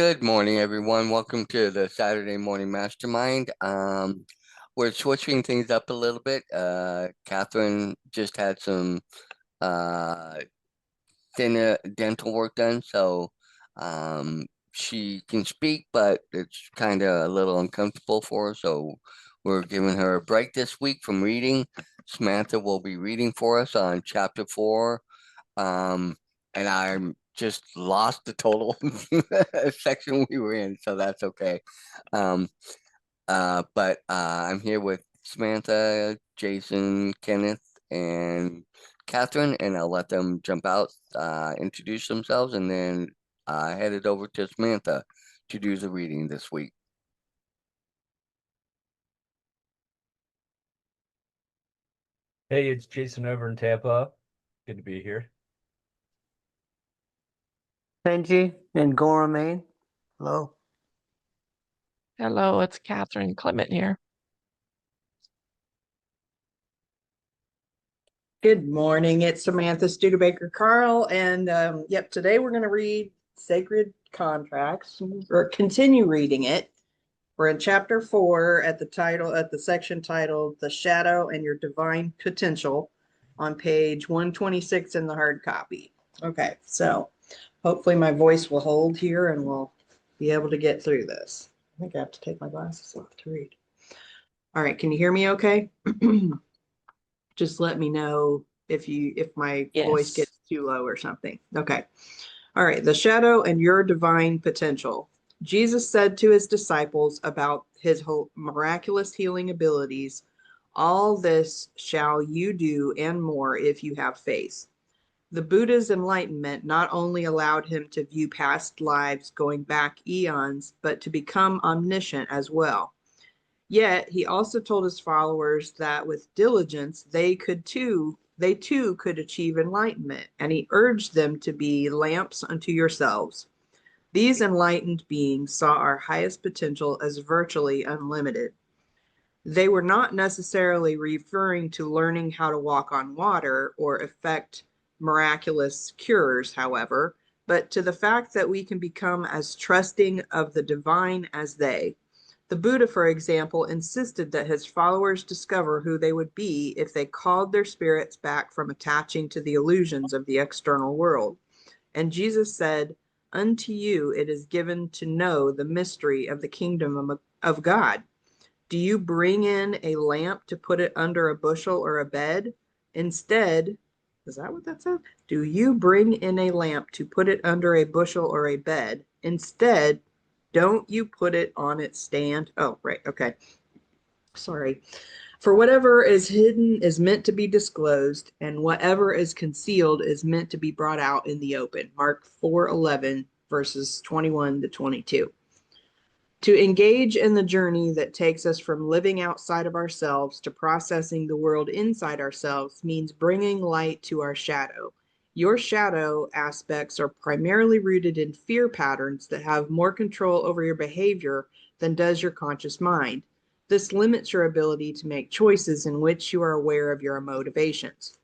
Good morning, everyone. Welcome to the Saturday Morning Mastermind. We're switching things up a little bit. Catherine just had some uh, dental work done, so she can speak, but it's kind of a little uncomfortable for her. So we're giving her a break this week from reading. Samantha will be reading for us on chapter 4. And I'm just lost the total section we were in, so that's okay. Um, but I'm here with Samantha, Jason, Kenneth, and Catherine, and I'll let them jump out, introduce themselves, and then head it over to Samantha to do the reading this week. Hey, it's Jason over in Tampa. Good to be here. Benji and Gora, Maine. Hello. Hello, it's Catherine Clement here. Good morning. It's Samantha Studebaker Carl, and today we're going to read Sacred Contracts, or continue reading it. We're in chapter 4 at the section titled "The Shadow and Your Divine Potential" on page 126 in the hard copy. Okay, so hopefully my voice will hold here and we'll be able to get through this. I think I have to take my glasses off to read. All right, can you hear me okay? Just let me know if my voice gets too low or something. Okay. All right. The shadow and your divine potential. Jesus said to his disciples about his miraculous healing abilities, "All this shall you do and more if you have faith." The Buddha's enlightenment not only allowed him to view past lives going back eons, but to become omniscient as well. Yet he also told his followers that with diligence they too could achieve enlightenment, and he urged them to be lamps unto yourselves. These enlightened beings saw our highest potential as virtually unlimited. They were not necessarily referring to learning how to walk on water or effect miraculous cures, however, but to the fact that we can become as trusting of the divine as they. The Buddha, for example, insisted that his followers discover who they would be if they called their spirits back from attaching to the illusions of the external world. And Jesus said, "Unto you it is given to know the mystery of the kingdom of God. Do you bring in a lamp to put it under a bushel or a bed? Instead," is that what that says? "Do you bring in a lamp to put it under a bushel or a bed? Instead, don't you put it on its stand?" Oh, right. Okay. Sorry. "For whatever is hidden is meant to be disclosed, and whatever is concealed is meant to be brought out in the open." Mark 4:11, verses 21 to 22. To engage in the journey that takes us from living outside of ourselves to processing the world inside ourselves means bringing light to our shadow. Your shadow aspects are primarily rooted in fear patterns that have more control over your behavior than does your conscious mind. This limits your ability to make choices in which you are aware of your motivations.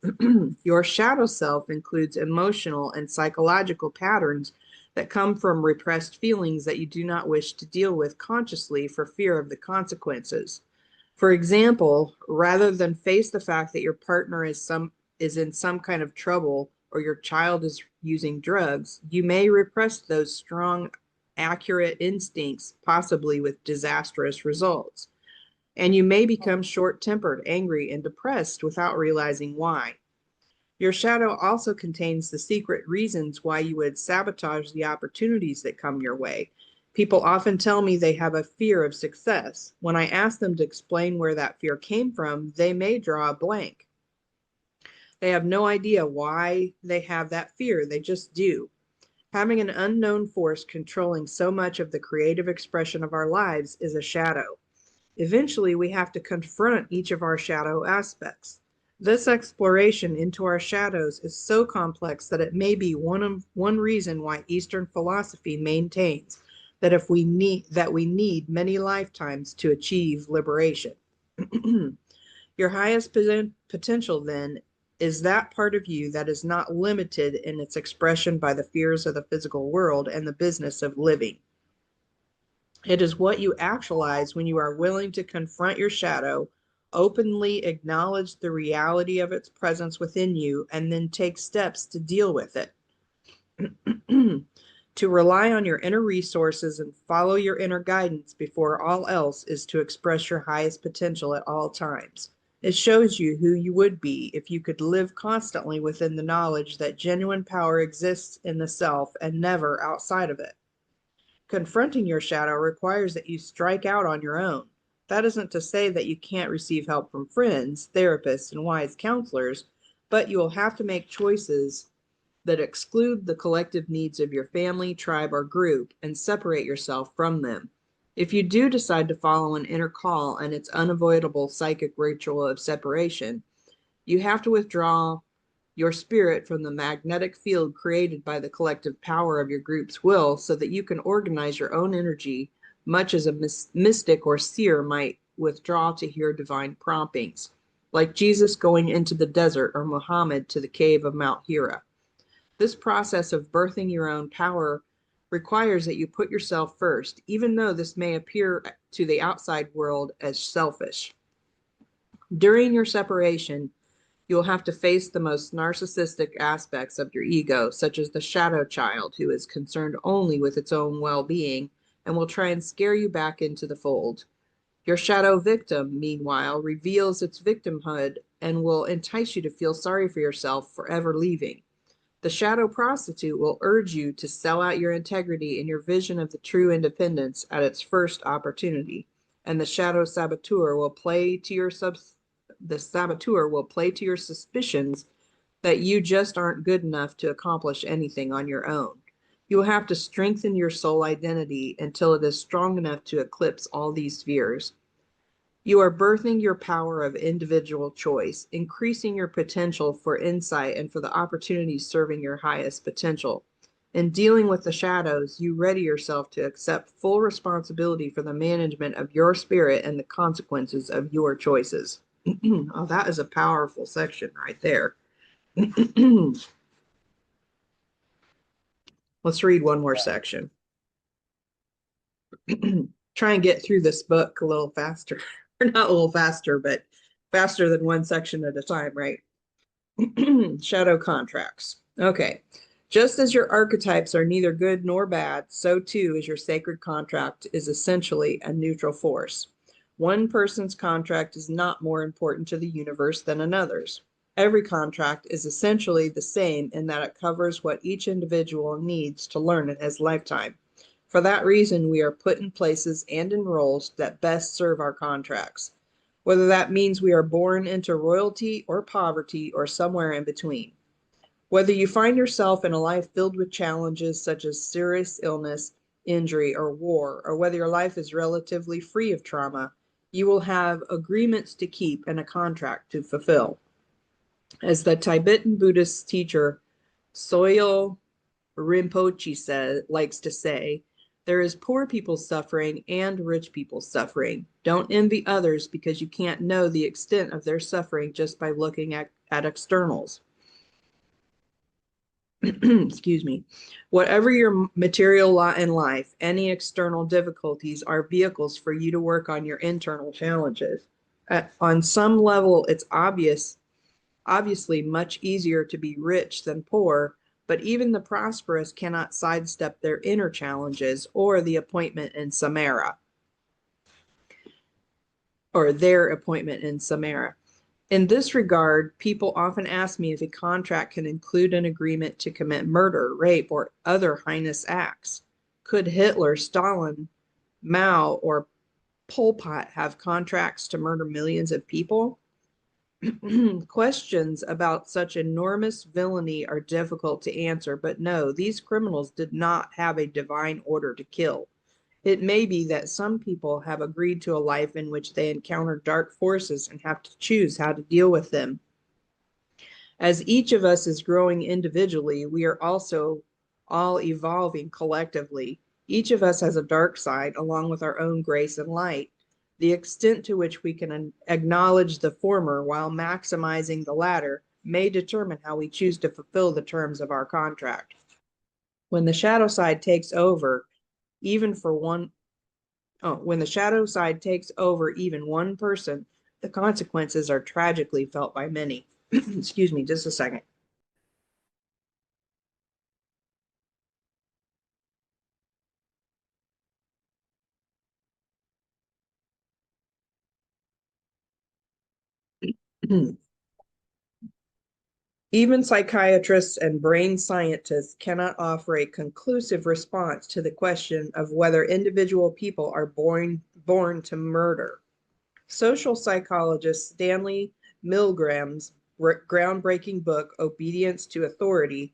Your shadow self includes emotional and psychological patterns that come from repressed feelings that you do not wish to deal with consciously for fear of the consequences. For example, rather than face the fact that your partner is in some kind of trouble or your child is using drugs, you may repress those strong, accurate instincts, possibly with disastrous results. And you may become short-tempered, angry, and depressed without realizing why. Your shadow also contains the secret reasons why you would sabotage the opportunities that come your way. People often tell me they have a fear of success. When I ask them to explain where that fear came from, they may draw a blank. They have no idea why they have that fear, they just do. Having an unknown force controlling so much of the creative expression of our lives is a shadow. Eventually, we have to confront each of our shadow aspects. This exploration into our shadows is so complex that it may be one reason why Eastern philosophy maintains that we need many lifetimes to achieve liberation. Your highest potential, then, is that part of you that is not limited in its expression by the fears of the physical world and the business of living. It is what you actualize when you are willing to confront your shadow, openly acknowledge the reality of its presence within you, and then take steps to deal with it. To rely on your inner resources and follow your inner guidance before all else is to express your highest potential at all times. It shows you who you would be if you could live constantly within the knowledge that genuine power exists in the self and never outside of it. Confronting your shadow requires that you strike out on your own. That isn't to say that you can't receive help from friends, therapists, and wise counselors, but you will have to make choices that exclude the collective needs of your family, tribe, or group and separate yourself from them. If you do decide to follow an inner call and its unavoidable psychic ritual of separation, you have to withdraw your spirit from the magnetic field created by the collective power of your group's will so that you can organize your own energy, much as a mystic or seer might withdraw to hear divine promptings, like Jesus going into the desert or Muhammad to the cave of Mount Hira. This process of birthing your own power requires that you put yourself first, even though this may appear to the outside world as selfish. During your separation, you'll have to face the most narcissistic aspects of your ego, such as the shadow child, who is concerned only with its own well-being and will try and scare you back into the fold. Your shadow victim, meanwhile, reveals its victimhood and will entice you to feel sorry for yourself for ever leaving. The shadow prostitute will urge you to sell out your integrity and your vision of the true independence at its first opportunity, and the shadow saboteur will play to your suspicions that you just aren't good enough to accomplish anything on your own. You will have to strengthen your soul identity until it is strong enough to eclipse all these fears. You are birthing your power of individual choice, increasing your potential for insight and for the opportunities serving your highest potential. In dealing with the shadows, you ready yourself to accept full responsibility for the management of your spirit and the consequences of your choices. Oh, that is a powerful section right there. Let's read one more section. Try and get through this book a little faster. Or not a little faster, but faster than one section at a time, right? Shadow contracts. Okay. Just as your archetypes are neither good nor bad, so too is your sacred contract is essentially a neutral force. One person's contract is not more important to the universe than another's. Every contract is essentially the same in that it covers what each individual needs to learn in his lifetime. For that reason, we are put in places and in roles that best serve our contracts, whether that means we are born into royalty or poverty or somewhere in between. Whether you find yourself in a life filled with challenges such as serious illness, injury, or war, or whether your life is relatively free of trauma, you will have agreements to keep and a contract to fulfill. As the Tibetan Buddhist teacher Soyo Rinpoche likes to say, there is poor people suffering and rich people suffering. Don't envy others because you can't know the extent of their suffering just by looking at externals. Excuse me. Whatever your material lot in life, any external difficulties are vehicles for you to work on your internal challenges. On some level, it's obviously much easier to be rich than poor, but even the prosperous cannot sidestep their inner challenges or the appointment in Samara, or their appointment in Samara. In this regard, people often ask me if a contract can include an agreement to commit murder, rape, or other heinous acts. Could Hitler, Stalin, Mao, or Pol Pot have contracts to murder millions of people? Questions about such enormous villainy are difficult to answer, but no, these criminals did not have a divine order to kill. It may be that some people have agreed to a life in which they encounter dark forces and have to choose how to deal with them. As each of us is growing individually, we are also all evolving collectively. Each of us has a dark side along with our own grace and light. The extent to which we can acknowledge the former while maximizing the latter may determine how we choose to fulfill the terms of our contract. When the shadow side takes over, even for one when the shadow side takes over even one person, the consequences are tragically felt by many. Excuse me, just a second. Even psychiatrists and brain scientists cannot offer a conclusive response to the question of whether individual people are born to murder. Social psychologist Stanley Milgram's groundbreaking book, Obedience to Authority,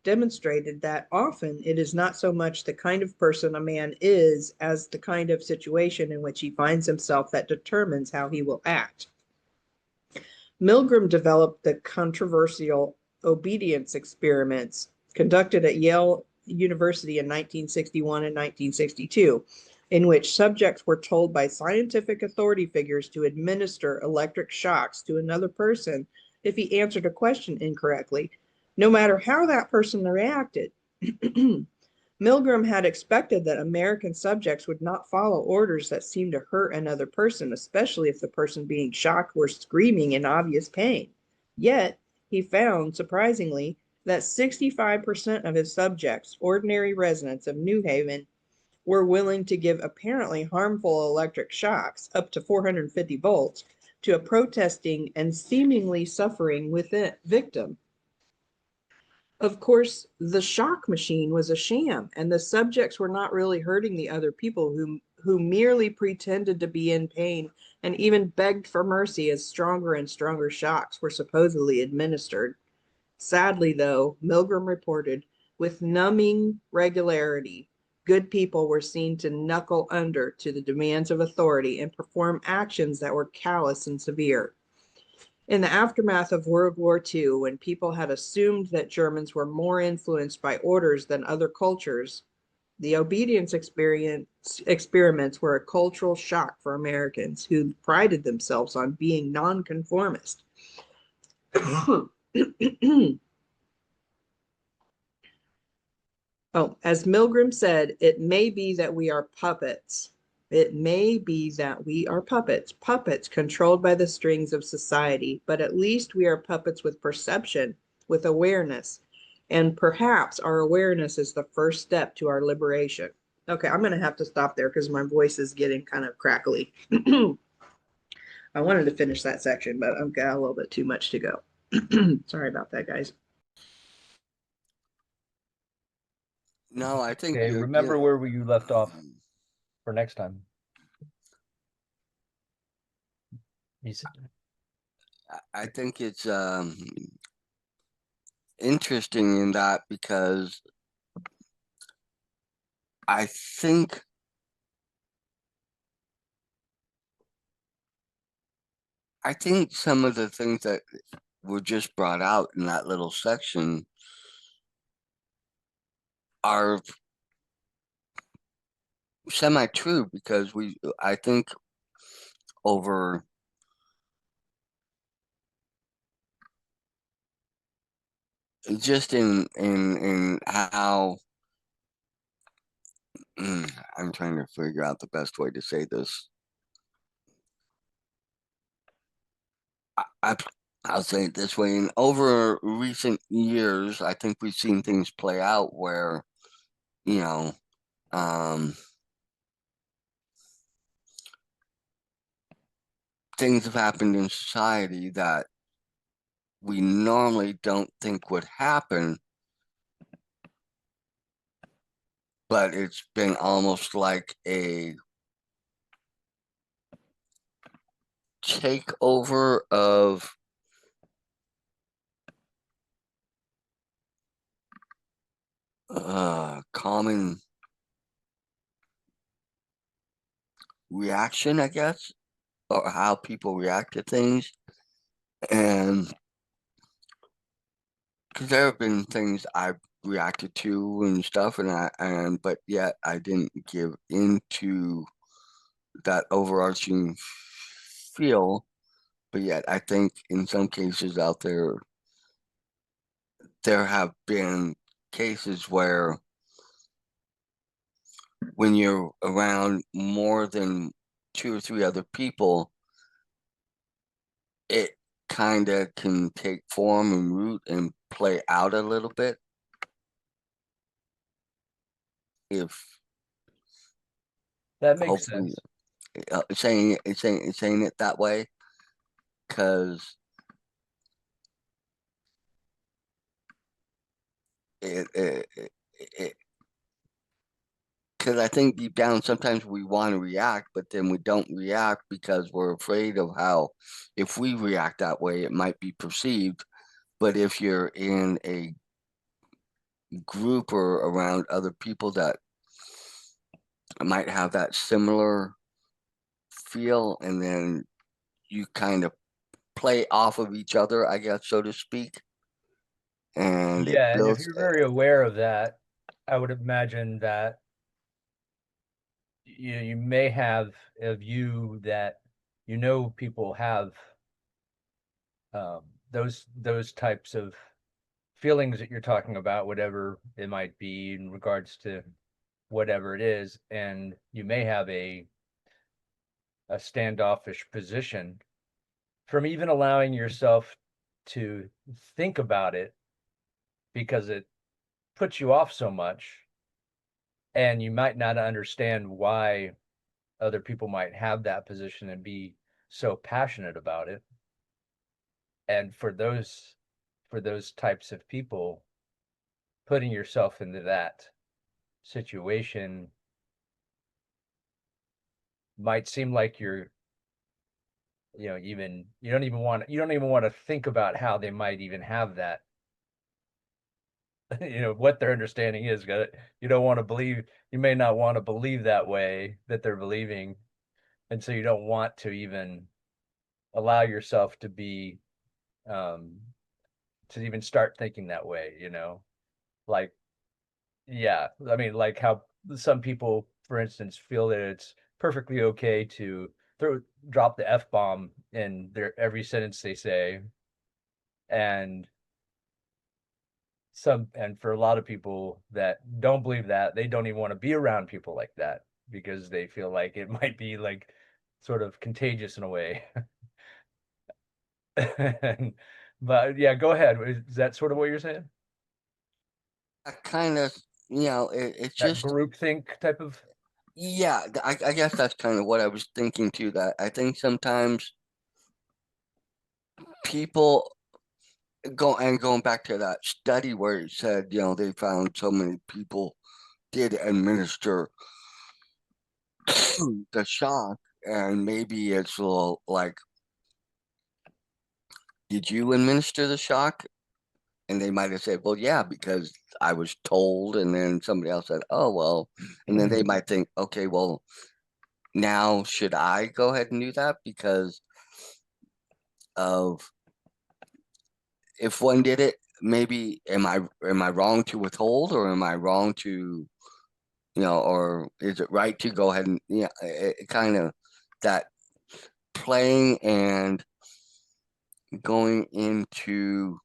demonstrated that often it is not so much the kind of person a man is as the kind of situation in which he finds himself that determines how he will act. Milgram developed the controversial obedience experiments conducted at Yale University in 1961 and 1962, in which subjects were told by scientific authority figures to administer electric shocks to another person if he answered a question incorrectly, no matter how that person reacted. Milgram had expected that American subjects would not follow orders that seemed to hurt another person, especially if the person being shocked were screaming in obvious pain. Yet, he found, surprisingly, that 65% of his subjects, ordinary residents of New Haven, were willing to give apparently harmful electric shocks, up to 450 volts, to a protesting and seemingly suffering victim. Of course, the shock machine was a sham, and the subjects were not really hurting the other people who merely pretended to be in pain and even begged for mercy as stronger and stronger shocks were supposedly administered. Sadly, though, Milgram reported, with numbing regularity, good people were seen to knuckle under to the demands of authority and perform actions that were callous and severe. In the aftermath of World War II, when people had assumed that Germans were more influenced by orders than other cultures, the obedience experiments were a cultural shock for Americans who prided themselves on being nonconformist. As Milgram said, it may be that we are puppets. It may be that we are puppets, puppets controlled by the strings of society, but at least we are puppets with perception, with awareness, and perhaps our awareness is the first step to our liberation. Okay, I'm going to have to stop there because my voice is getting kind of crackly. I wanted to finish that section, but I've got a little bit too much to go. Sorry about that, guys. No, I think Okay, remember where you left off for next time. I think it's interesting in that because I think some of the things that were just brought out in that little section are semi-true because I think over just in how I'm trying to figure out the best way to say this. I'll say it this way. In over recent years, I think we've seen things play out where, you know, things have happened in society that we normally don't think would happen, but it's been almost like a takeover of common reaction, I guess, or how people react to things. And because there have been things I've reacted to and stuff, but yet I didn't give into that overarching feel. But yet I think in some cases out there, there have been cases where when you're around more than 2 or 3 other people, it kind of can take form and root and play out a little bit. If That makes hopefully sense. saying it that way, because it because I think deep down sometimes we want to react, but then we don't react because we're afraid of how, if we react that way, it might be perceived. But if you're in a group or around other people that might have that similar feel, and then you kind of play off of each other, I guess, so to speak, and it Yeah, and if builds. you're very aware of that, I would imagine that you may have a view that people have those types of feelings that you're talking about, whatever it might be in regards to whatever it is, and you may have a standoffish position from even allowing yourself to think about it because it puts you off so much, and you might not understand why other people might have that position and be so passionate about it. And for those types of people, putting yourself into that situation might seem like you don't even want to think about how they might even have that. What their understanding is. You don't want to believe, you may not want to believe that way that they're believing, and so you don't want to even allow yourself to be to even start thinking that way. Like, yeah, I mean, like how some people, for instance, feel that it's perfectly okay to drop the F-bomb in every sentence they say. And for a lot of people that don't believe that, they don't even want to be around people like that because they feel like it might be like sort of contagious in a way. But yeah, go ahead. Is that sort of what you're saying? I kind of, it's That just, groupthink type of. yeah, I guess that's kind of what I was thinking too, that I think sometimes people going back to that study where it said, they found so many people did administer the shock, and maybe it's a little like, did you administer the shock? And they might have said, well, yeah, because I was told, and then somebody else said, oh, well, and then they might think, okay, well, now should I go ahead and do that because of, if one did it, maybe am I wrong to withhold, or am I wrong to, or is it right to go ahead and, it kind of, that playing and going into,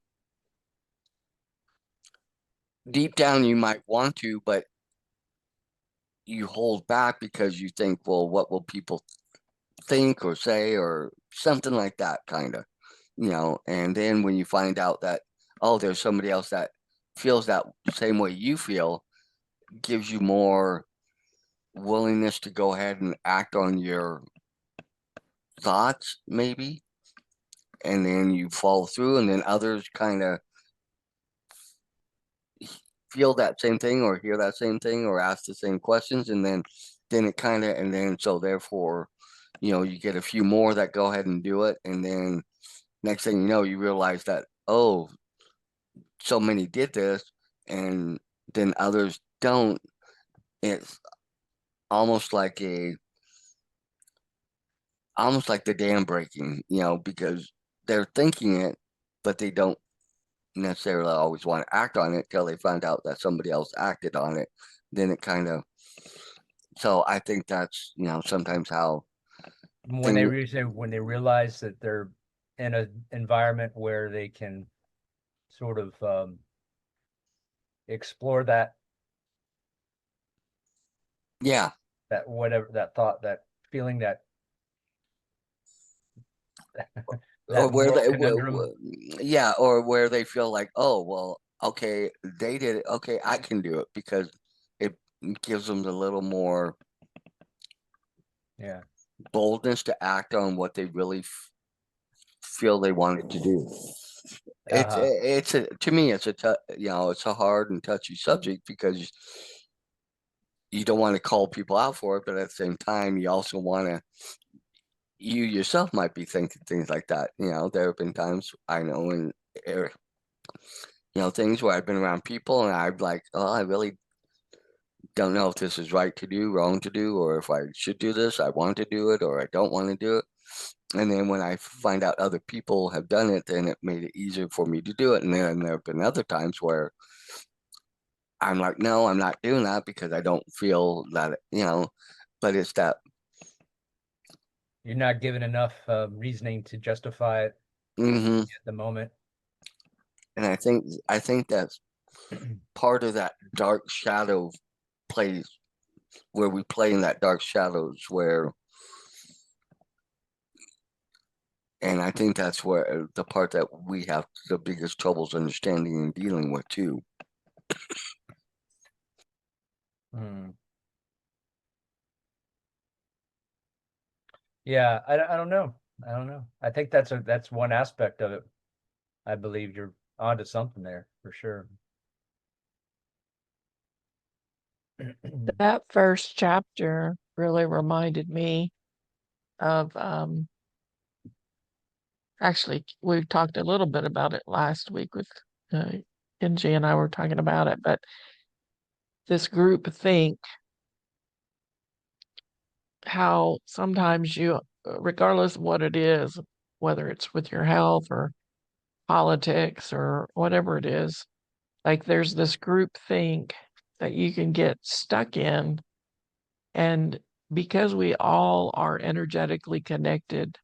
deep down you might want to, but you hold back because you think, well, what will people think or say, or something like that, kind of, and then when you find out that, oh, there's somebody else that feels that same way you feel, gives you more willingness to go ahead and act on your thoughts, maybe, and then you follow through, and then others kind of feel that same thing or hear that same thing or ask the same questions, and then it kind of, and then so therefore, you get a few more that go ahead and do it, and then next thing you know, you realize that, oh, so many did this, and then others don't. It's almost like a almost like the dam breaking, because they're thinking it, but they don't necessarily always want to act on it till they find out that somebody else acted on it. Then it kind of, so I think that's, sometimes how when things. when they realize that they're in an environment where they can sort of explore that Yeah. that whatever, that thought, that feeling, that Or that where moral they, conundrum. yeah, or where they feel like, oh, well, okay, they did it. Okay, I can do it because it gives them a little more Yeah. boldness to act on what they really feel they wanted to do. It's a to me it's it's a hard and touchy subject because you don't want to call people out for it, but at the same time you also want to you yourself might be thinking things like that. There have been times I know in er, things where I've been around people and I'm like, oh, I really don't know if this is right to do, wrong to do, or if I should do this, I want to do it, or I don't want to do it. And then when I find out other people have done it, then it made it easier for me to do it. And then there have been other times where I'm like, no, I'm not doing that because I don't feel that, but it's that, You're not given enough reasoning to justify it hmm at the moment. And I think that's part of that dark shadow plays where we play in that dark shadows and I think that's where the part that we have the biggest troubles understanding and dealing with too. Hmm. Yeah, I don't know. I don't know. I think that's one aspect of it. I believe you're onto something there for sure. That first chapter really reminded me of actually we've talked a little bit about it last week with Kenji and I were talking about it, but this group think, how sometimes you, regardless of what it is, whether it's with your health or politics or whatever it is, like there's this group think that you can get stuck in. And because we all are energetically connected,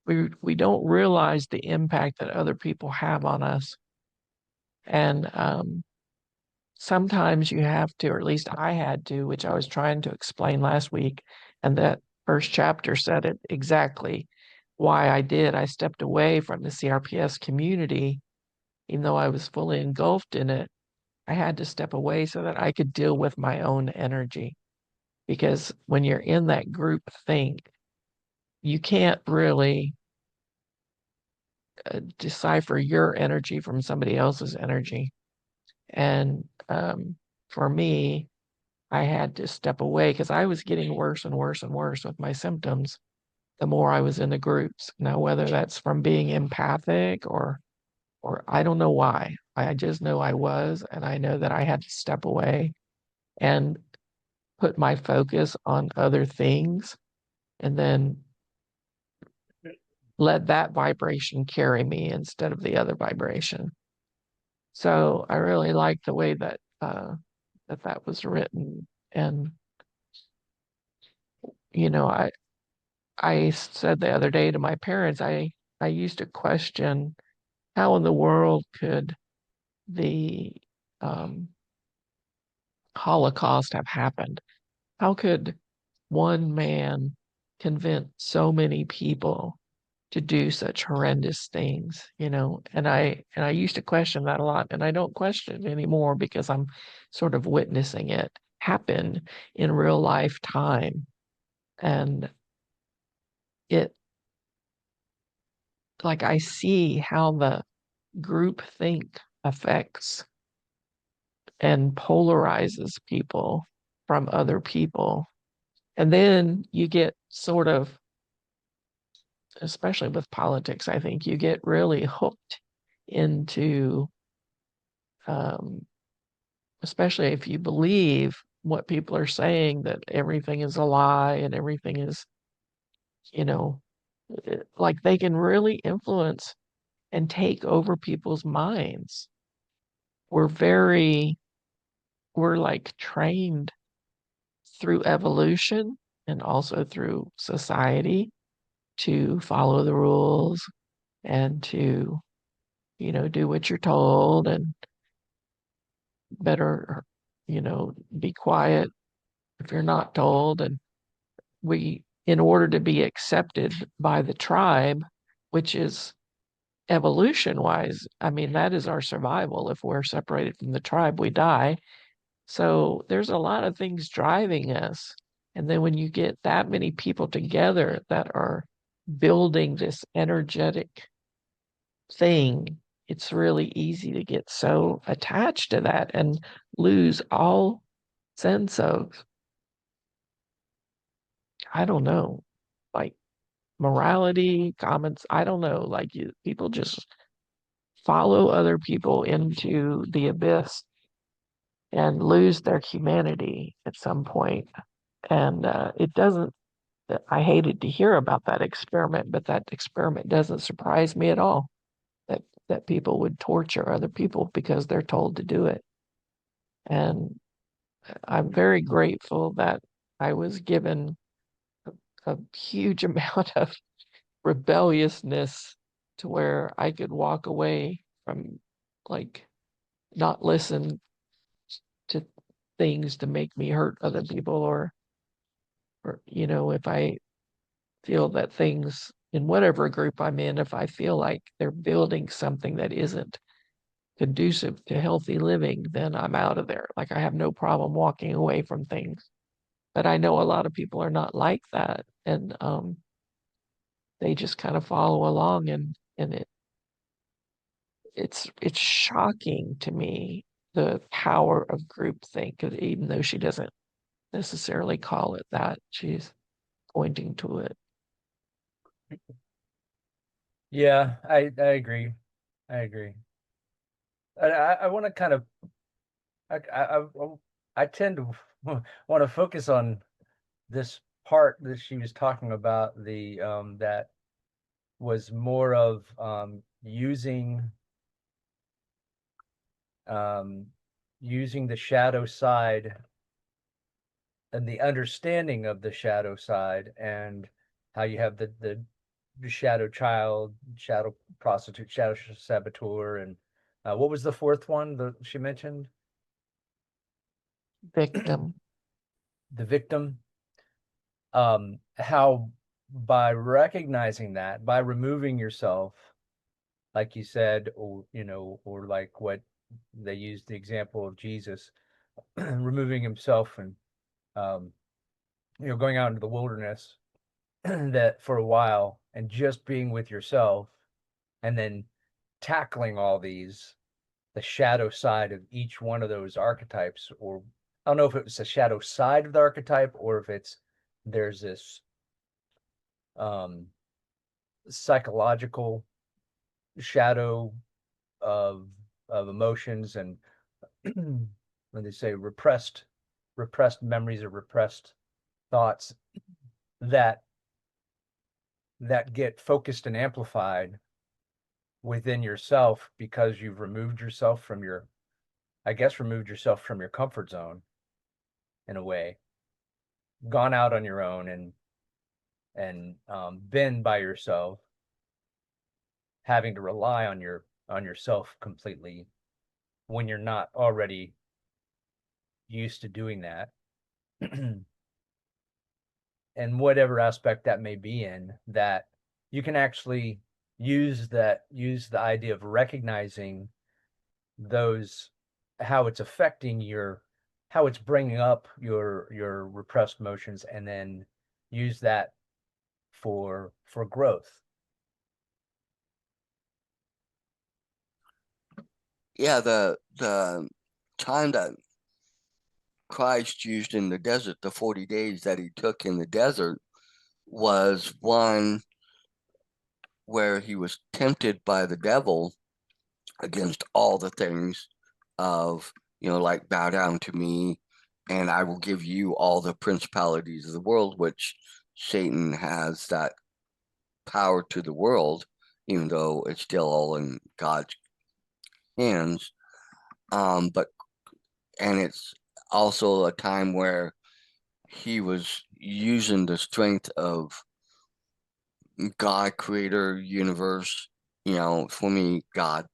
we don't realize the impact that other people have on us. And sometimes you have to, or at least I had to, which I was trying to explain last week. And that first chapter said it exactly why I did. I stepped away from the CRPS community, even though I was fully engulfed in it. I had to step away so that I could deal with my own energy. Because when you're in that group think, you can't really decipher your energy from somebody else's energy. And for me, I had to step away because I was getting worse and worse and worse with my symptoms the more I was in the groups. Now, whether that's from being empathic or I don't know why. I just know I was, and I know that I had to step away and put my focus on other things and then let that vibration carry me instead of the other vibration. So I really like the way that that was written. And I said the other day to my parents, I used to question how in the world could the um, Holocaust have happened? How could one man convince so many people to do such horrendous things, and I used to question that a lot, and I don't question it anymore because I'm sort of witnessing it happen in real life time. And it, like, I see how the group think affects and polarizes people from other people. And then you get sort of, especially with politics, I think you get really hooked into, um, especially if you believe what people are saying, that everything is a lie and everything is, you know, like they can really influence and take over people's minds. We're very, we're like trained through evolution and also through society to follow the rules and to, do what you're told and better, be quiet if you're not told. And we, in order to be accepted by the tribe, which is evolution wise, I mean, that is our survival. If we're separated from the tribe, we die. So there's a lot of things driving us. And then when you get that many people together that are building this energetic thing, it's really easy to get so attached to that and lose all sense of, I don't know, like morality, comments. I don't know, like people just follow other people into the abyss and lose their humanity at some point. And it doesn't, I hated to hear about that experiment, but that experiment doesn't surprise me at all that people would torture other people because they're told to do it. And I'm very grateful that I was given a huge amount of rebelliousness to where I could walk away from, like, not listen to things to make me hurt other people, or if I feel that things in whatever group I'm in, if I feel like they're building something that isn't conducive to healthy living, then I'm out of there. Like, I have no problem walking away from things. But I know a lot of people are not like that. And they just kind of follow along, and it's shocking to me, the power of groupthink, 'cause even though she doesn't necessarily call it that, she's pointing to it. Yeah, I agree. I agree. I want to kind of I tend to want to focus on this part that she was talking about, the that was more of using the shadow side and the understanding of the shadow side, and how you have the shadow child, shadow prostitute, shadow saboteur, and what was the fourth one that she mentioned? Victim. The victim. How by recognizing that, by removing yourself, like you said, or or like what they used the example of Jesus, removing himself and going out into the wilderness that for a while, and just being with yourself, and then tackling all these, the shadow side of each one of those archetypes. Or I don't know if it was the shadow side of the archetype, or if there's this psychological shadow of emotions, and when they say repressed memories or repressed thoughts that get focused and amplified within yourself, because you've removed yourself from your comfort zone, in a way, gone out on your own, and been by yourself, having to rely on yourself completely when you're not already used to doing that. And whatever aspect that may be in, that you can actually use the idea of recognizing those, how it's affecting how it's bringing up your repressed emotions, and then use that for growth. Yeah, the time that Christ used in the desert, the 40 days that he took in the desert, was one where he was tempted by the devil against all the things of, like, bow down to me and I will give you all the principalities of the world, which Satan has that power to the world, even though it's still all in God's hands. And it's also a time where he was using the strength of God, creator, universe, for me, God,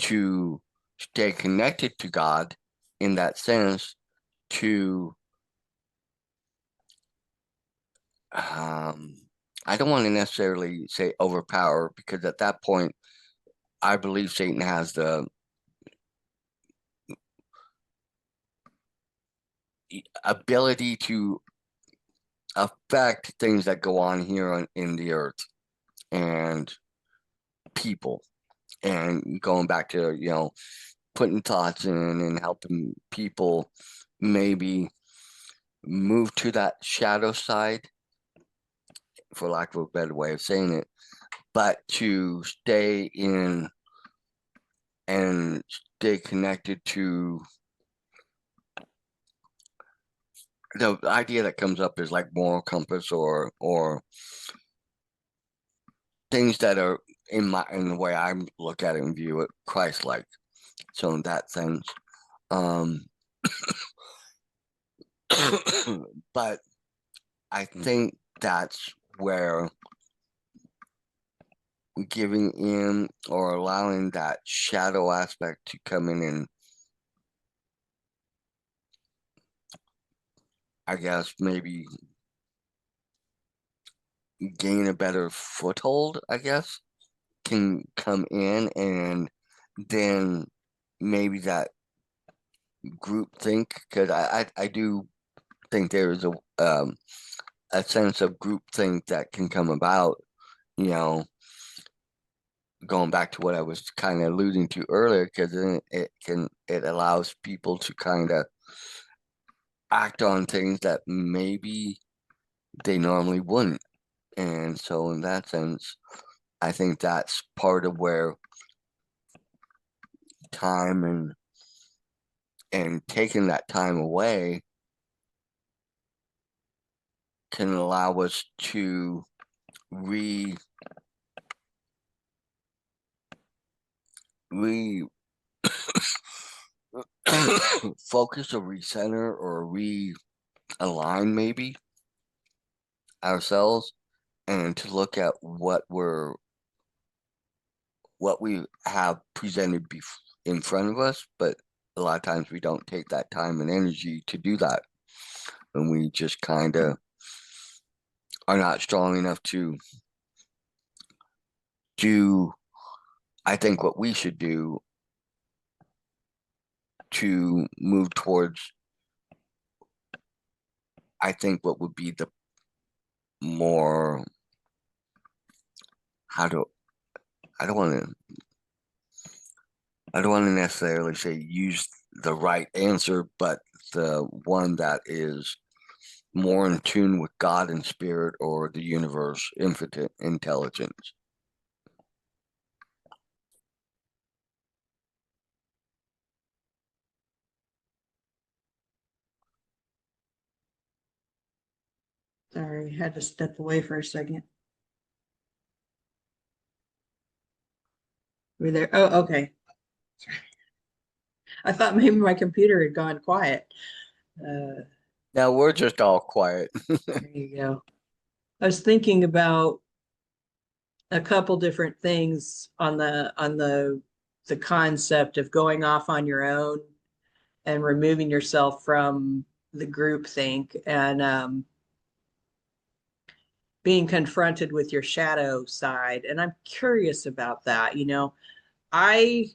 to stay connected to God in that sense, to I don't want to necessarily say overpower, because at that point I believe Satan has the ability to affect things that go on here in the earth and people, and going back to, you know, putting thoughts in and helping people maybe move to that shadow side, for lack of a better way of saying it, but to stay in and stay connected to the idea that comes up is like moral compass, or things that are in the way I look at it and view it, Christ-like. So in that sense, but I think that's where giving in or allowing that shadow aspect to come in and, I guess, maybe gain a better foothold, I guess, can come in, and then maybe that group think, because I do think there is a sense of group think that can come about, you know, going back to what I was kind of alluding to earlier, because then it allows people to kind of act on things that maybe they normally wouldn't. And so in that sense, I think that's part of where time and taking that time away can allow us to focus or recenter or realign maybe ourselves, and to look at what we have presented in front of us. But a lot of times we don't take that time and energy to do that, and we just kind of are not strong enough to do, I think, what we should do to move towards, I think, what would be the more, I don't want to necessarily say use the right answer, but the one that is more in tune with God and spirit, or the universe, infinite intelligence. Sorry, had to step away for a second. Were there? Oh, okay. I thought maybe my computer had gone quiet. Now we're just all quiet. There you go. I was thinking about a couple different things on the concept of going off on your own and removing yourself from the group think, and being confronted with your shadow side. And I'm curious about that. You know, I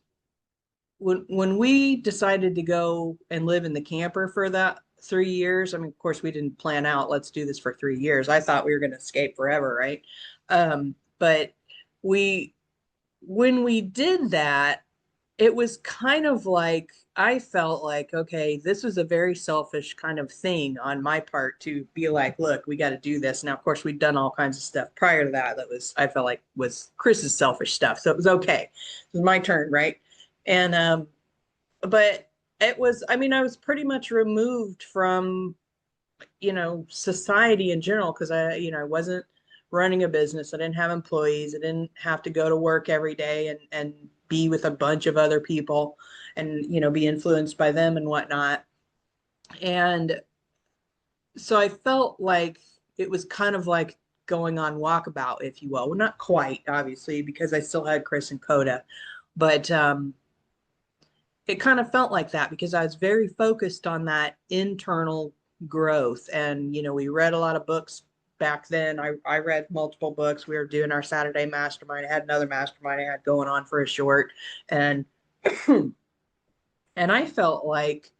when we decided to go and live in the camper for that 3 years, I mean, of course, we didn't plan out, let's do this for 3 years. I thought we were going to escape forever, right? But we, when we did that, it was kind of like, I felt like, okay, this was a very selfish kind of thing on my part to be like, look, we got to do this. Now, of course, we'd done all kinds of stuff prior to that. That was, I felt like, was Chris's selfish stuff. So it was okay. It was my turn, right? And but it was, I mean, I was pretty much removed from, you know, society in general, because I wasn't running a business. I didn't have employees. I didn't have to go to work every day and be with a bunch of other people and, be influenced by them and whatnot. And so I felt like it was kind of like going on walkabout, if you will. Well, not quite, obviously, because I still had Chris and Coda, but it kind of felt like that because I was very focused on that internal growth. And, we read a lot of books back then. I read multiple books. We were doing our Saturday mastermind. I had another mastermind I had going on for a short. And, and I felt like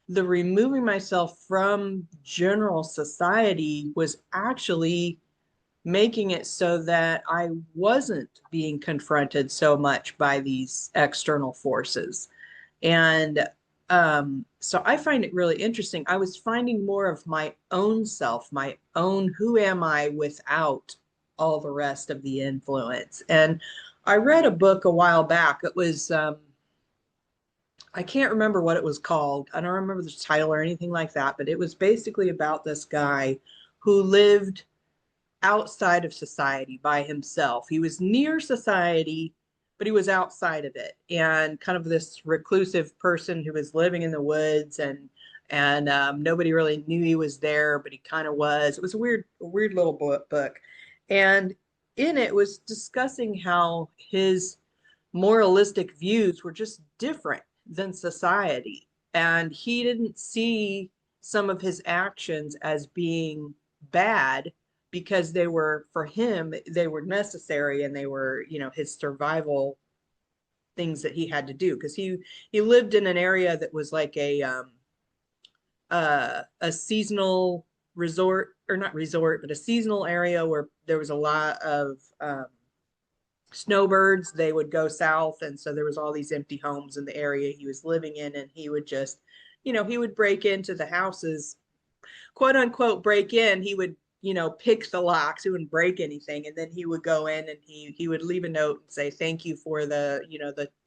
the removing myself from general society was actually making it so that I wasn't being confronted so much by these external forces. And so I find it really interesting. I was finding more of my own self, my own who am I without all the rest of the influence. And I read a book a while back. It was, I can't remember what it was called. I don't remember the title or anything like that, but it was basically about this guy who lived outside of society by himself. He was near society, but he was outside of it, and kind of this reclusive person who was living in the woods, and nobody really knew he was there, but he kind of was. It was a weird little book, and in it was discussing how his moralistic views were just different than society, and he didn't see some of his actions as being bad because they were, for him, they were necessary, and they were, his survival things that he had to do, because he lived in an area that was like a seasonal resort, or not resort, but a seasonal area where there was a lot of snowbirds. They would go south, and so there was all these empty homes in the area he was living in, and he would just, he would break into the houses, quote unquote break in. He would, pick the locks. He wouldn't break anything, and then he would go in, and he would leave a note and say thank you for the,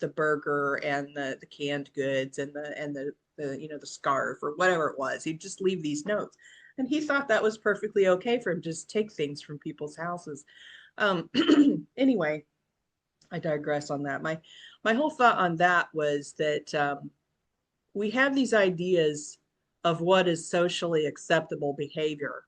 the burger and the canned goods and the the scarf or whatever it was. He'd just leave these notes, and he thought that was perfectly okay for him to just take things from people's houses. Anyway, I digress on that. My whole thought on that was that we have these ideas of what is socially acceptable behavior,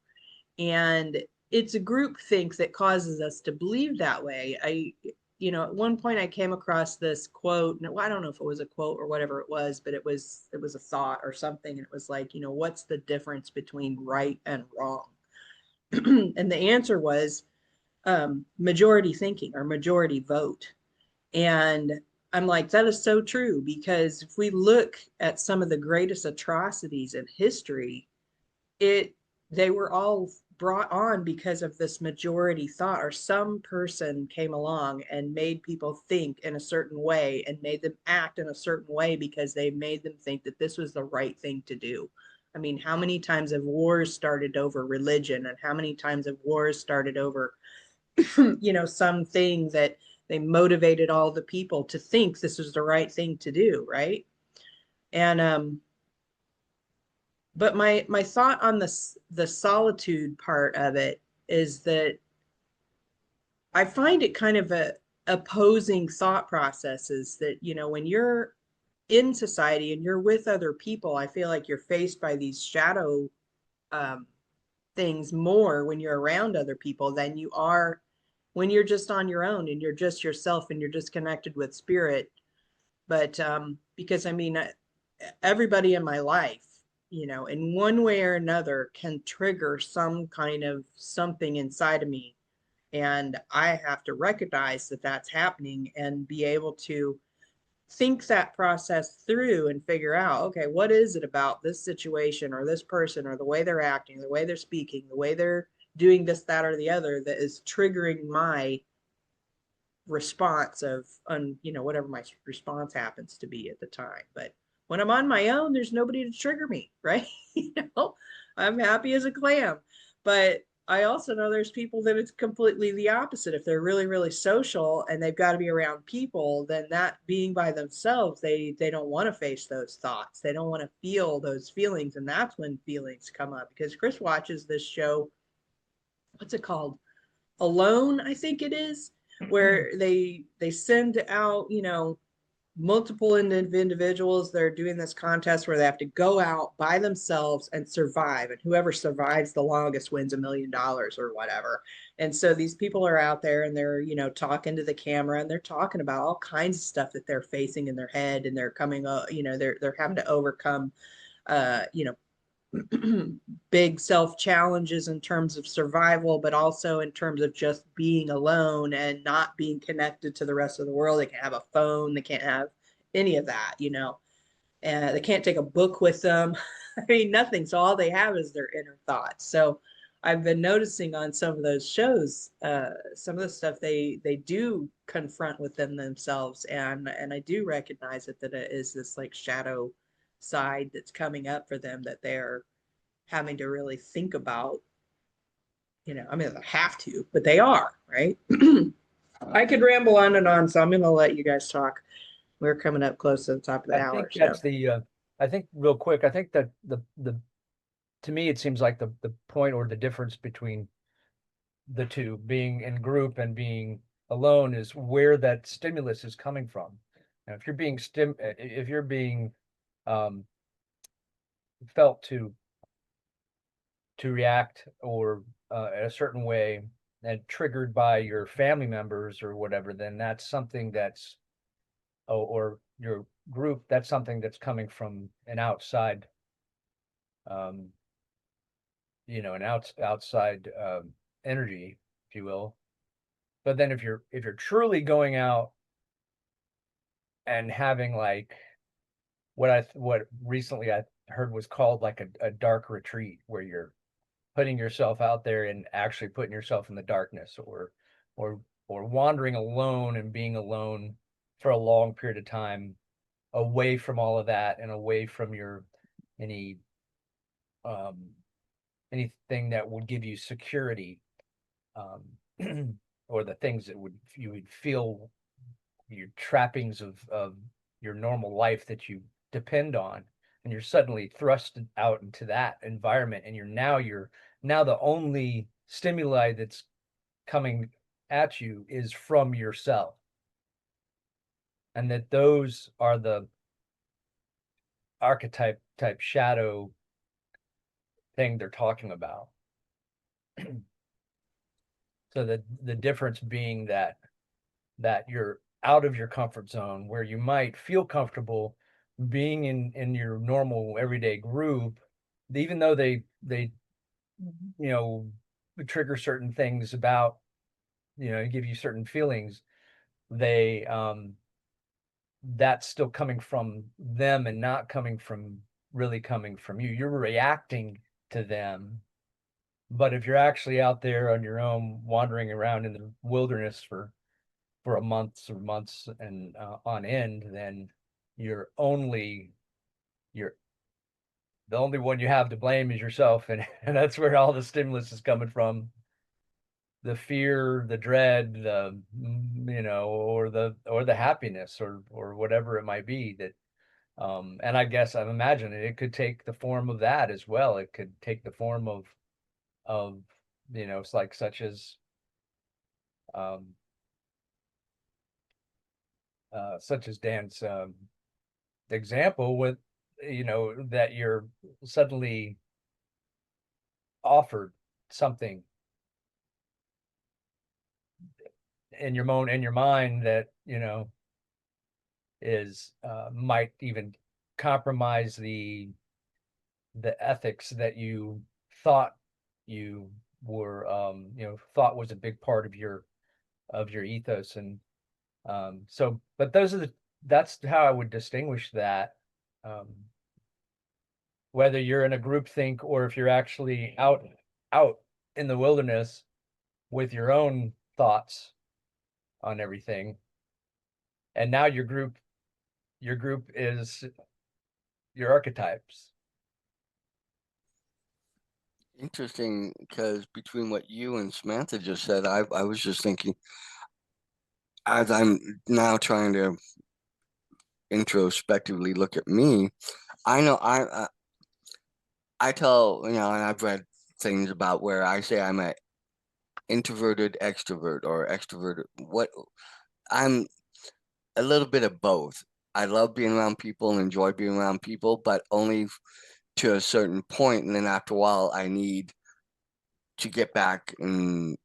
and it's a group think that causes us to believe that way. At one point I came across this quote, and I don't know if it was a quote or whatever it was, but it was a thought or something, and it was like, what's the difference between right and wrong? And the answer was majority thinking, or majority vote. And I'm like, that is so true, because if we look at some of the greatest atrocities in history, they were all brought on because of this majority thought, or some person came along and made people think in a certain way and made them act in a certain way because they made them think that this was the right thing to do. I mean, how many times have wars started over religion, and how many times have wars started over something that they motivated all the people to think this was the right thing to do, right? And but my thought on the solitude part of it is that I find it kind of a opposing thought processes, that when you're in society and you're with other people, I feel like you're faced by these shadow um, things more when you're around other people than you are when you're just on your own and you're just yourself and you're just connected with spirit. But because I mean, everybody in my life, in one way or another can trigger some kind of something inside of me. And I have to recognize that that's happening and be able to think that process through and figure out, okay, what is it about this situation or this person or the way they're acting, the way they're speaking, the way they're doing this, that, or the other that is triggering my response of, whatever my response happens to be at the time. But when I'm on my own, there's nobody to trigger me, right? I'm happy as a clam. But I also know there's people that it's completely the opposite. If they're really, really social and they've got to be around people, then that being by themselves, they don't want to face those thoughts. They don't want to feel those feelings. And that's when feelings come up, because Chris watches this show. What's it called? Alone, I think it is, where they send out, multiple individuals that are doing this contest where they have to go out by themselves and survive, and whoever survives the longest wins $1 million or whatever. And so these people are out there and they're, you know, talking to the camera, and they're talking about all kinds of stuff that they're facing in their head, and they're coming up, you know, they're having to overcome you know, big self challenges in terms of survival, but also in terms of just being alone and not being connected to the rest of the world. They can't have a phone, they can't have any of that, you know, and they can't take a book with them. I mean, nothing. So all they have is their inner thoughts. So I've been noticing on some of those shows, some of the stuff they do confront within themselves, and I do recognize it, that it is this like shadow side that's coming up for them that they're having to really think about. You know, I mean, they have to, but they are, right? I could ramble on and on, so I'm going to let you guys talk. We're coming up close to the top of the I hour. think that's I think real quick, I think that to me, it seems like the point or the difference between the two, being in group and being alone, is where that stimulus is coming from. Now, if you're being felt to react or a certain way and triggered by your family members or whatever, then that's something that's or your group, that's something that's coming from an outside you know, an outside energy, if you will. But then if you're truly going out and having like what recently I heard was called like a dark retreat, where you're putting yourself out there and actually putting yourself in the darkness, or wandering alone and being alone for a long period of time, away from all of that and away from your any anything that would give you security, or the things that you would feel your trappings of your normal life that you depend on, and you're suddenly thrust out into that environment, and you're now the only stimuli that's coming at you is from yourself, and that those are the archetype type shadow thing they're talking about. So the difference being that you're out of your comfort zone, where you might feel comfortable being in your normal everyday group, even though they you know, trigger certain things about, you know, give you certain feelings, they that's still coming from them and not coming from you. You're reacting to them. But if you're actually out there on your own, wandering around in the wilderness for a months and on end, then you're the only one you have to blame is yourself, and that's where all the stimulus is coming from. The fear, the dread, the you know, or the happiness, or whatever it might be. That and I guess I'm imagining it could take the form of that as well. It could take the form of you know, it's like such as Dan's example with, you know, that you're suddenly offered something in your mind that, you know, is might even compromise the ethics that you thought you were, you know, thought was a big part of your ethos. And so, but that's how I would distinguish that, whether you're in a group think or if you're actually out in the wilderness with your own thoughts on everything. And now your group is your archetypes. Interesting, because between what you and Samantha just said, I was just thinking, as I'm now trying to introspectively look at me, I know I tell, you know, and I've read things about where I say I'm an introverted extrovert or extroverted. What I'm a little bit of both. I love being around people and enjoy being around people, but only to a certain point, and then after a while, I need to get back and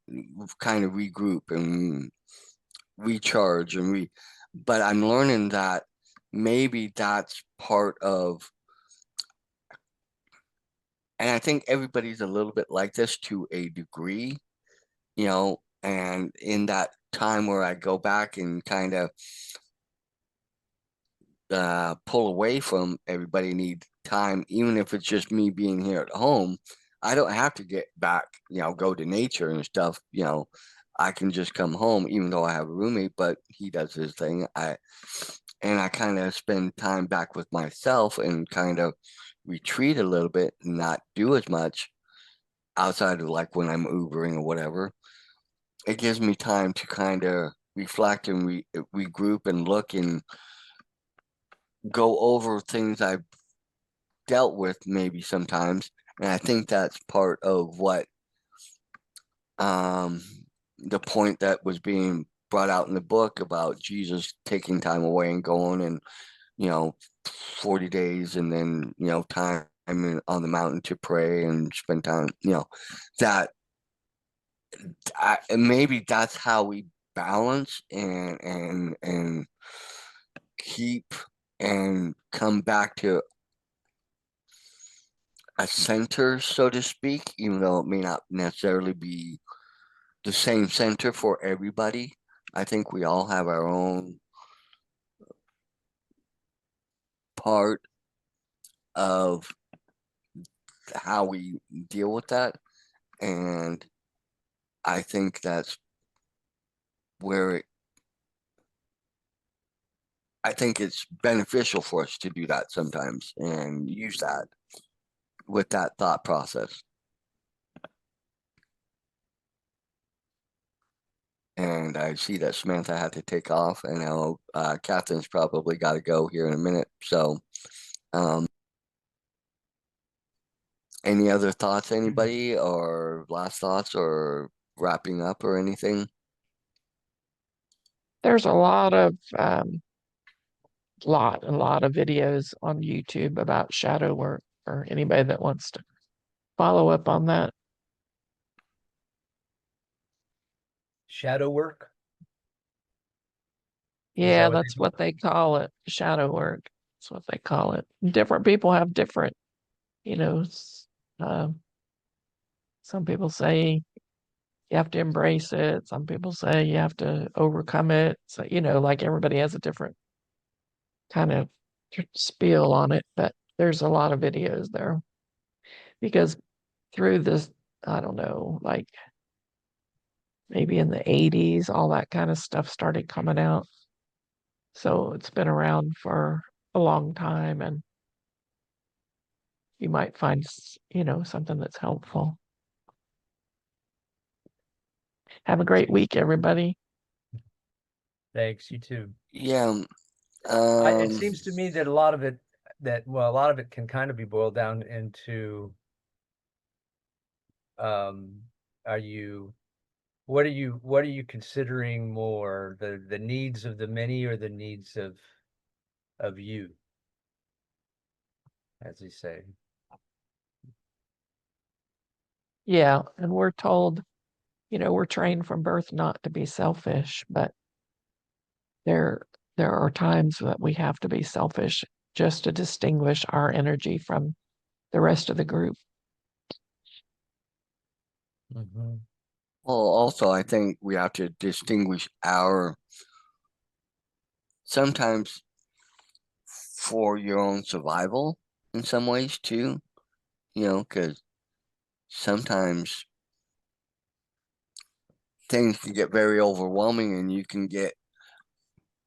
kind of regroup and recharge but I'm learning that maybe that's part of, and I think everybody's a little bit like this to a degree, and in that time where I go back and kind of pull away from everybody, need time, even if it's just me being here at home. I don't have to get back, go to nature and stuff. I can just come home, even though I have a roommate, but he does his thing. I kind of spend time back with myself and kind of retreat a little bit and not do as much outside of like when I'm Ubering or whatever. It gives me time to kind of reflect and regroup and look and go over things I've dealt with maybe sometimes. And I think that's part of what the point that was being brought out in the book about Jesus taking time away and going and 40 days and then time on the mountain to pray and spend time, that maybe that's how we balance and keep and come back to a center, so to speak, even though it may not necessarily be the same center for everybody. I think we all have our own part of how we deal with that. And I think that's where I think it's beneficial for us to do that sometimes and use that with that thought process. And I see that Samantha had to take off, and now Catherine's probably got to go here in a minute. So, any other thoughts, anybody, or last thoughts, or wrapping up, or anything? There's a lot of videos on YouTube about shadow work for anybody that wants to follow up on that. Shadow work? Yeah, what they that's call what they call it. Shadow work. That's what they call it. Different people have different, you know, some people say you have to embrace it. Some people say you have to overcome it. So, like everybody has a different kind of spiel on it, but there's a lot of videos there because through this, I don't know, like maybe in the 80s, all that kind of stuff started coming out. So it's been around for a long time and you might find, something that's helpful. Have a great week, everybody. Thanks, you too. Yeah. It seems to me that a lot of it can kind of be boiled down into what are you considering more, the needs of the many or the needs of you, as they say. Yeah, and we're told, we're trained from birth not to be selfish, but there are times that we have to be selfish just to distinguish our energy from the rest of the group. Mm-hmm. Well, also, I think we have to distinguish sometimes for your own survival in some ways too, because sometimes things can get very overwhelming and you can get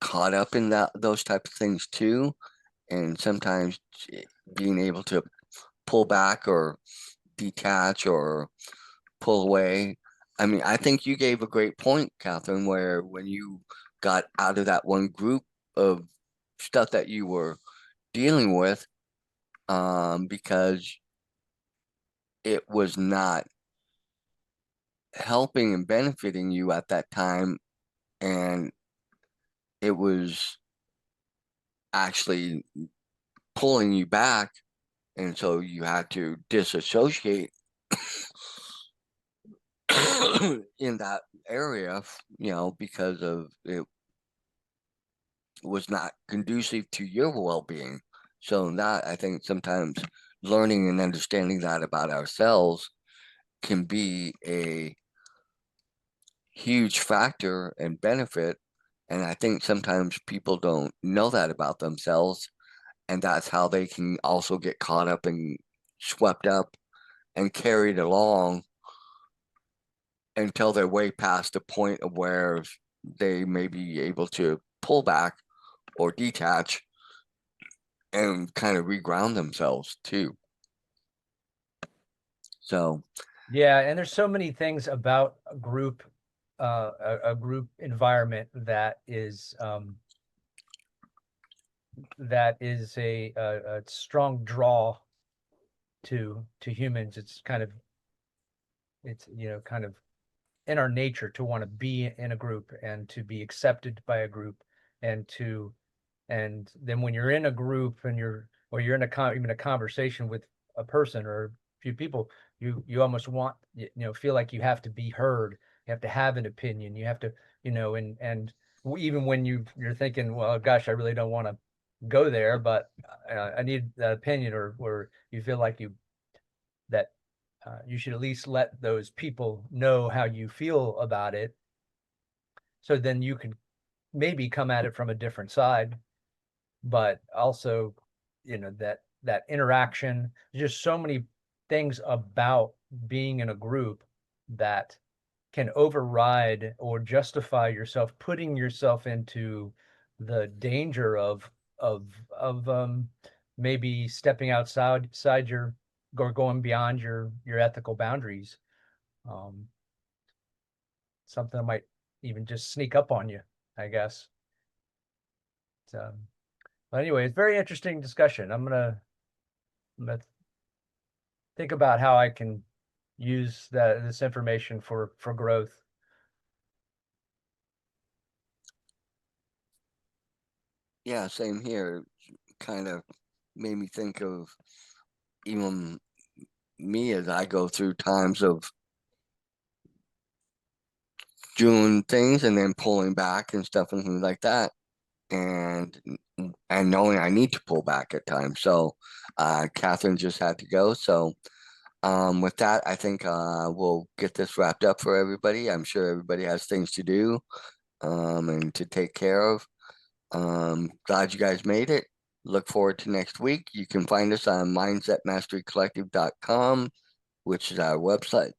caught up in those types of things too. And sometimes being able to pull back or detach or pull away. I mean, I think you gave a great point, Catherine, where when you got out of that one group of stuff that you were dealing with, because it was not helping and benefiting you at that time, and it was actually pulling you back, and so you had to disassociate in that area, because of it was not conducive to your well-being. So that, I think, sometimes learning and understanding that about ourselves can be a huge factor and benefit. And I think sometimes people don't know that about themselves, and that's how they can also get caught up and swept up and carried along until they're way past the point of where they may be able to pull back or detach and kind of reground themselves too. So Yeah, and there's so many things about a group environment that is a strong draw to humans. It's kind of in our nature to want to be in a group and to be accepted by a group, and then when you're in a group and you're in even a conversation with a person or a few people, you almost want, feel like you have to be heard, you have to have an opinion, you have to, and even when you're thinking, well, gosh, I really don't want to go there, but I need that opinion, or you feel like you should at least let those people know how you feel about it, so then you can maybe come at it from a different side. But also, that interaction, just so many things about being in a group that can override or justify yourself putting yourself into the danger of maybe stepping outside your, or going beyond your ethical boundaries. Something that might even just sneak up on you, I guess. But anyway, it's very interesting discussion. I'm gonna think about how I can use this information for growth. yeah, same here. Kind of made me think of even me as I go through times of doing things and then pulling back and stuff and things like that, and knowing I need to pull back at times. So Catherine just had to go. So with that, I think we'll get this wrapped up for everybody. I'm sure everybody has things to do and to take care of. Glad you guys made it. Look forward to next week. You can find us on mindsetmasterycollective.com, which is our website.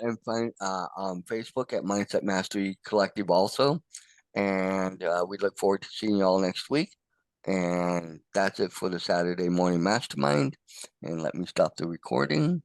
And find on Facebook at Mindset Mastery Collective also. And we look forward to seeing you all next week. And that's it for the Saturday Morning Mastermind. And let me stop the recording.